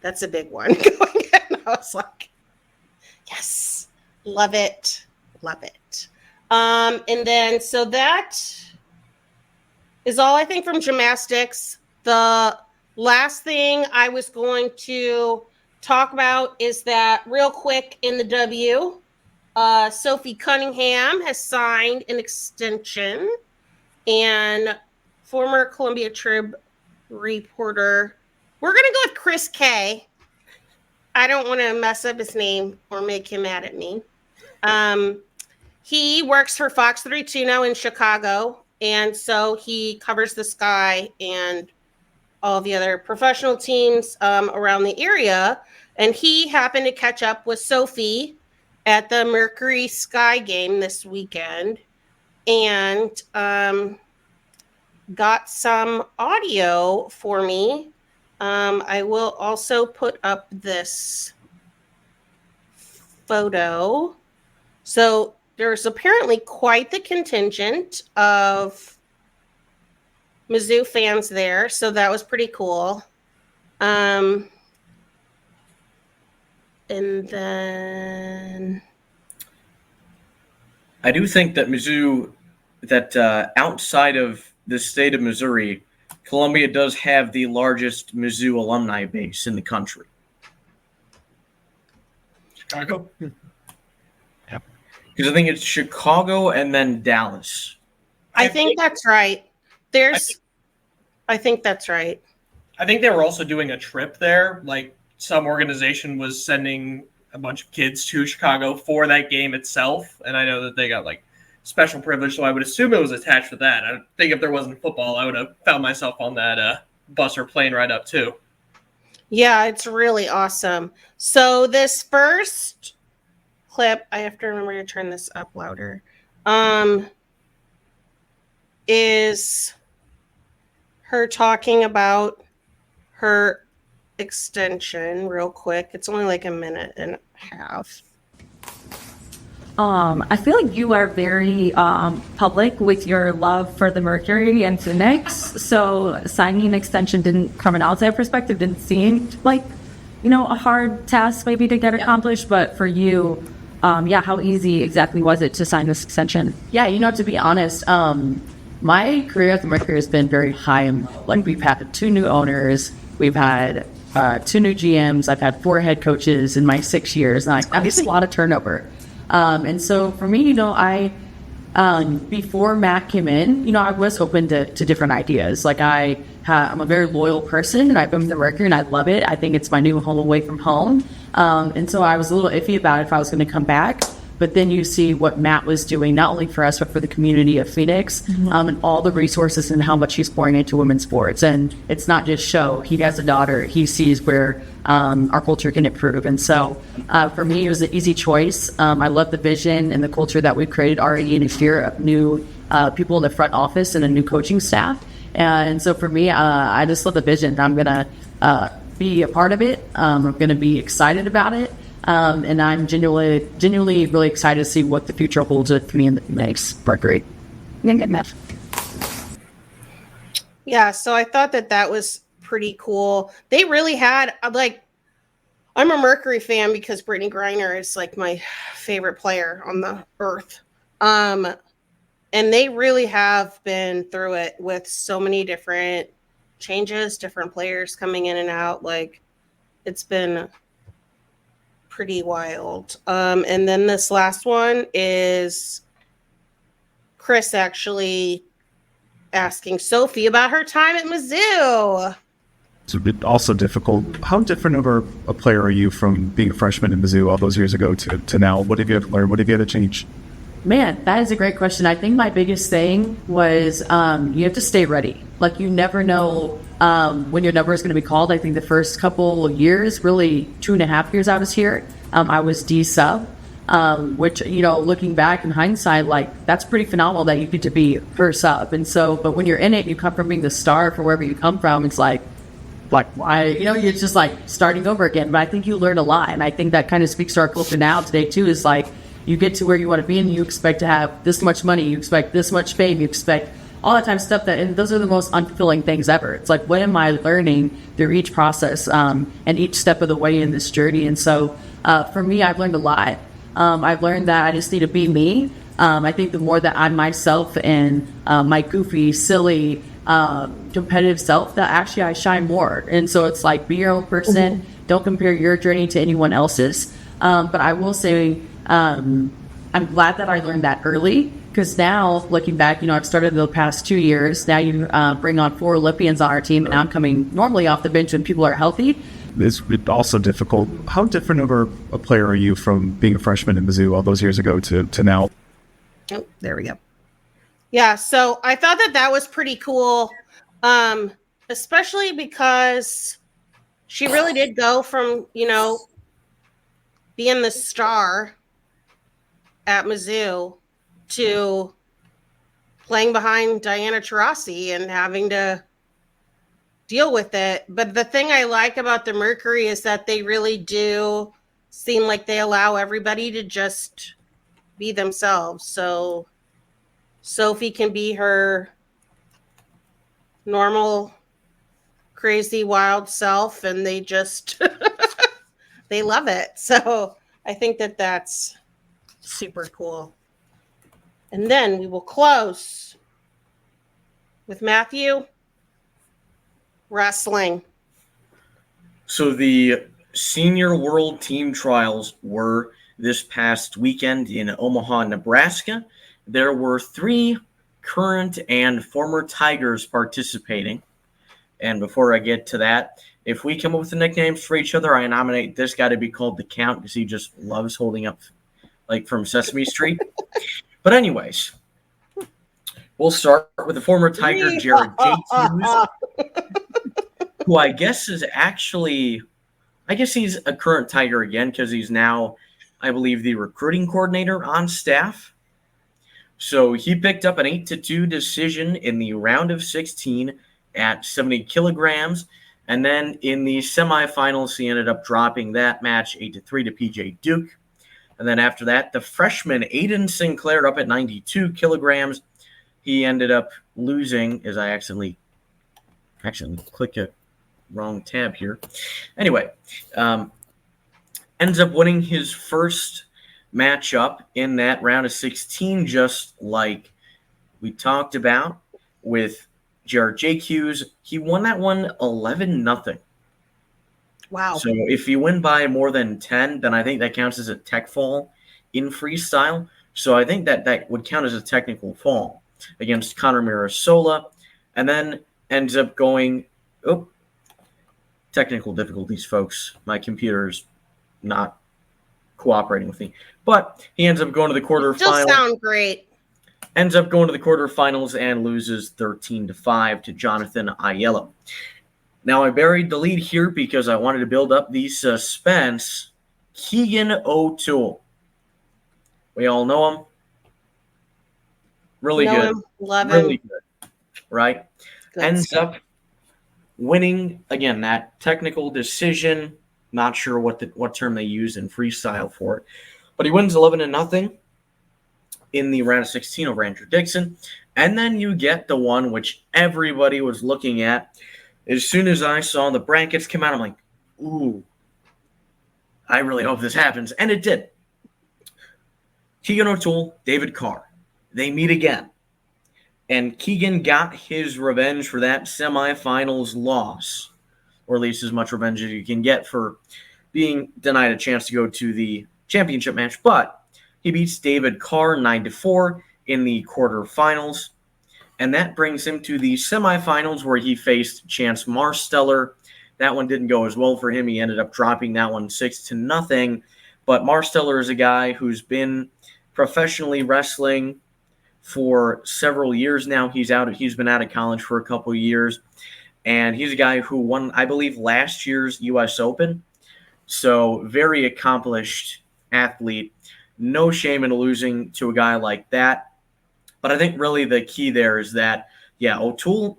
That's a big one. And I was like, yes, love it. Love it. And then, so that is all I think from gymnastics. The last thing I was going to talk about is that real quick in the W, Sophie Cunningham has signed an extension, and former Columbia Trib reporter, we're going to go with Chris K. I don't want to mess up his name or make him mad at me. He works for Fox 32 now in Chicago, and so he covers the Sky and all the other professional teams around the area. And he happened to catch up with Sophie at the Mercury Sky game this weekend and got some audio for me. I will also put up this photo. So there's apparently quite the contingent of Mizzou fans there. So that was pretty cool. And then I do think that Mizzou, that outside of the state of Missouri, Columbia does have the largest Mizzou alumni base in the country. Chicago. Yep. Because I think it's Chicago and then Dallas. I think that's right. I think that's right. I think they were also doing a trip there. Like some organization was sending a bunch of kids to Chicago for that game itself. And I know that they got like special privilege, so I would assume it was attached to that. I think if there wasn't football, I would have found myself on that bus or plane ride up too. Yeah, it's really awesome. So this first clip, I have to remember to turn this up louder, is her talking about her extension real quick. It's only like a minute and a half. I feel like you are very public with your love for the Mercury and Phoenix. So signing an extension from an outside perspective didn't seem like, a hard task maybe to get accomplished. But for you, how easy exactly was it to sign this extension? Yeah, to be honest, my career at the Mercury has been very high and low. Like we've had 2 new owners, we've had 2 new GMs, I've had 4 head coaches in my 6 years. And I've seen a lot of turnover. And so for me, I before Matt came in, I was open to different ideas. Like I'm a very loyal person, and I've been with the Mercury, and I love it. I think it's my new home away from home. And so I was a little iffy about if I was going to come back. But then you see what Matt was doing, not only for us, but for the community of Phoenix, and all the resources and how much he's pouring into women's sports. And it's not just show. He has a daughter. He sees where our culture can improve. And so for me, it was an easy choice. I love the vision and the culture that we've created already in a year of new people in the front office and a new coaching staff. And so for me, I just love the vision. I'm going to be a part of it. I'm going to be excited about it. And I'm genuinely really excited to see what the future holds with me and the Phoenix Mercury. Yeah, so I thought that was pretty cool. They really had, I'm a Mercury fan because Brittany Griner is like my favorite player on the earth. And they really have been through it with so many different changes, different players coming in and out. Like, it's been pretty wild. And then this last one is Chris actually asking Sophie about her time at Mizzou. It's a bit also difficult. How different of a player are you from being a freshman in Mizzou all those years ago to now? What have you had to learn? What have you had to change? Man, that is a great question. I think my biggest thing was you have to stay ready. Like, you never know when your number is going to be called. I think the first couple of years, really 2.5 years I was here, I was D-sub, which, looking back in hindsight, like, that's pretty phenomenal that you get to be first sub. And so, but when you're in it, you come from being the star for wherever you come from. It's like why, you're just like starting over again. But I think you learn a lot. And I think that kind of speaks to our culture now today too, is like, you get to where you want to be and you expect to have this much money, you expect this much fame, you expect all that type of stuff and those are the most unfulfilling things ever. It's like, what am I learning through each process and each step of the way in this journey? And so for me, I've learned a lot. I've learned that I just need to be me. I think the more that I'm myself and my goofy, silly, competitive self, that actually I shine more. And so it's like, be your own person. Don't compare your journey to anyone else's. But I will say, I'm glad that I learned that early, because now looking back, I've started the past 2 years. Now you bring on 4 Olympians on our team, and I'm coming normally off the bench when people are healthy. It's also difficult. How different of a player are you from being a freshman in Mizzou all those years ago to now? Oh, there we go. Yeah, so I thought that was pretty cool, especially because she really did go from, being the star at Mizzou to playing behind Diana Taurasi and having to deal with it. But the thing I like about the Mercury is that they really do seem like they allow everybody to just be themselves. So Sophie can be her normal, crazy, wild self, and they just they love it. So I think that's super cool. And then we will close with Matthew. Wrestling. So the Senior World Team Trials were this past weekend in Omaha, Nebraska. There were 3 current and former Tigers participating. And before I get to that, if we come up with the nicknames for each other, I nominate this guy to be called the Count, because he just loves holding up like from Sesame Street. But anyways, we'll start with the former Tiger, Jared J. Hughes, who I guess is actually, he's a current Tiger again, because he's now, I believe, the recruiting coordinator on staff. So he picked up an 8-2 decision in the round of 16 at 70 kilograms. And then in the semifinals, he ended up dropping that match 8-3 to PJ Duke. And then after that, the freshman Aiden Sinclair up at 92 kilograms. He ended up losing, as I accidentally clicked a wrong tab here. Anyway, ends up winning his first matchup in that round of 16, just like we talked about with Jared J. Hughes. He won that one 11-0. Wow. So if you win by more than 10, then I think that counts as a tech fall in freestyle. So I think that would count as a technical fall against Connor Mirasola. And then ends up going, technical difficulties, folks. My computer's not cooperating with me. But he ends up going to the quarterfinals. Still sound great. Ends up going to the quarterfinals and loses 13-5 to Jonathan Aiello. Now, I buried the lead here because I wanted to build up the suspense. Keegan O'Toole. We all know him. Really good. Love really him. Good. Right? Good Ends stuff. up winning, again, that technical decision. Not sure what term they use in freestyle for it. But he wins 11-0 in the round of 16 over Andrew Dixon. And then you get the one which everybody was looking at. As soon as I saw the brackets come out, I'm like, ooh, I really hope this happens. And it did. Keegan O'Toole, David Carr. They meet again. And Keegan got his revenge for that semifinals loss, or at least as much revenge as you can get for being denied a chance to go to the championship match. But he beats David Carr 9-4 in the quarterfinals. And that brings him to the semifinals where he faced Chance Marsteller. That one didn't go as well for him. He ended up dropping that one 6-0. But Marsteller is a guy who's been professionally wrestling for several years now. He's been out of college for a couple of years. And he's a guy who won, I believe, last year's U.S. Open. So very accomplished athlete. No shame in losing to a guy like that. But I think really the key there is that, O'Toole,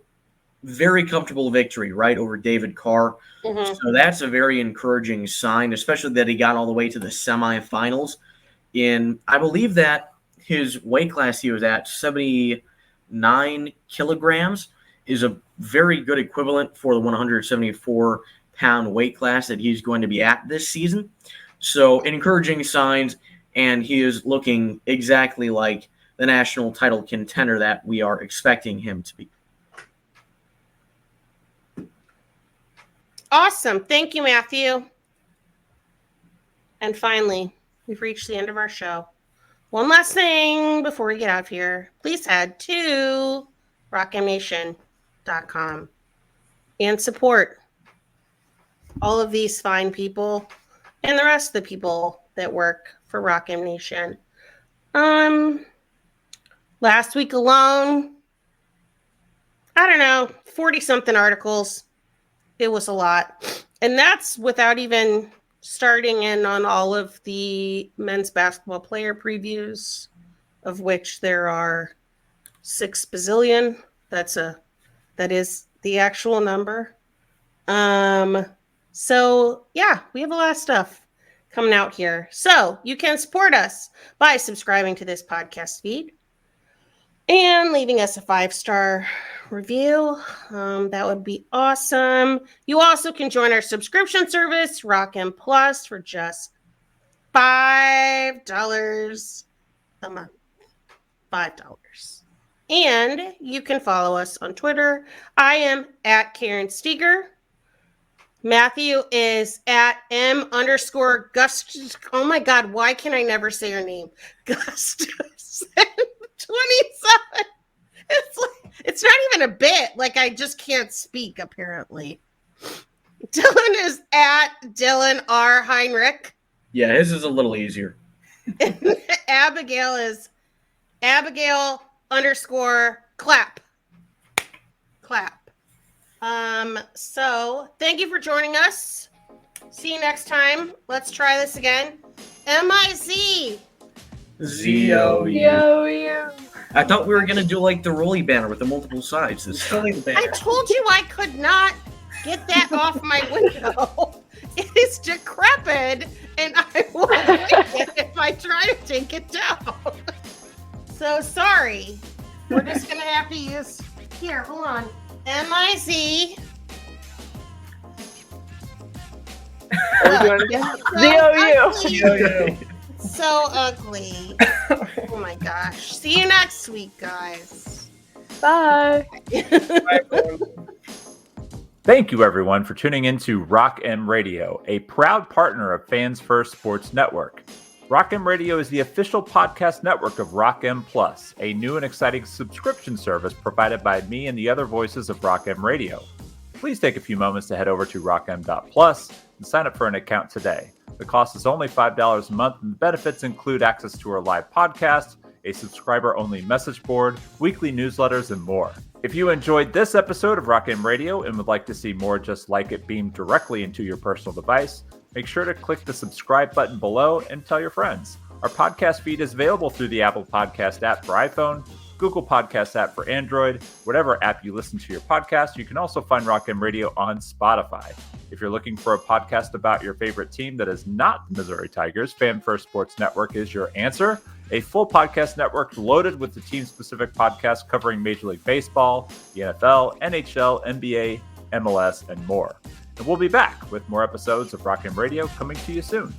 very comfortable victory, right, over David Carr. Mm-hmm. So that's a very encouraging sign, especially that he got all the way to the semifinals. I believe that his weight class he was at, 79 109 kilograms is a very good equivalent for the 174-pound weight class that he's going to be at this season. So encouraging signs, and he is looking exactly like the national title contender that we are expecting him to be. Awesome. Thank you, Matthew. And finally, we've reached the end of our show. One last thing before we get out of here. Please head to rockmnation.com and support all of these fine people and the rest of the people that work for Rock M Nation. Last week alone, 40-something articles. It was a lot. And that's without even starting in on all of the men's basketball player previews, of which there are 6 bazillion. That is the actual number. So yeah, we have a lot of stuff coming out here. So you can support us by subscribing to this podcast feed and leaving us a 5-star review. That would be awesome. You also can join our subscription service, Rock M Plus, for just $5 a month. $5. And you can follow us on Twitter. I am at Karen Steger. Matthew is at M_Gust. Oh my God, why can I never say her name? Gustus 27. It's not even a bit. Like, I just can't speak, apparently. Dylan is at Dylan R. Heinrich. Yeah, his is a little easier. And Abigail is Abigail_clap. Clap. So thank you for joining us. See you next time. Let's try this again. MIZ. ZOU. I thought we were going to do like the Roly banner with the multiple sides this time. I told you I could not get that off my window. It is decrepit, and I will break it if I try to take it down. So sorry. We're just going to have to use... Here, hold on. MIZ. ZOU. So ugly. Oh my gosh. See you next week, guys. Bye. Thank you, everyone, for tuning in to Rock M Radio, a proud partner of Fans First Sports Network. Rock M Radio is the official podcast network of Rock M Plus, a new and exciting subscription service provided by me and the other voices of Rock M Radio. Please take a few moments to head over to rockm.plus and sign up for an account today. The cost is only $5 a month, and the benefits include access to our live podcast, a subscriber-only message board, weekly newsletters, and more. If you enjoyed this episode of Rock M Radio and would like to see more just like it beamed directly into your personal device, make sure to click the subscribe button below and tell your friends. Our podcast feed is available through the Apple Podcast app for iPhone, Google Podcast app for Android, whatever app you listen to your podcast. You can also find Rock M Radio on Spotify. If you're looking for a podcast about your favorite team that is not the Missouri Tigers, Fan First Sports Network is your answer. A full podcast network loaded with the team-specific podcasts covering Major League Baseball, the NFL, NHL, NBA, MLS, and more. And we'll be back with more episodes of Rock M Radio coming to you soon.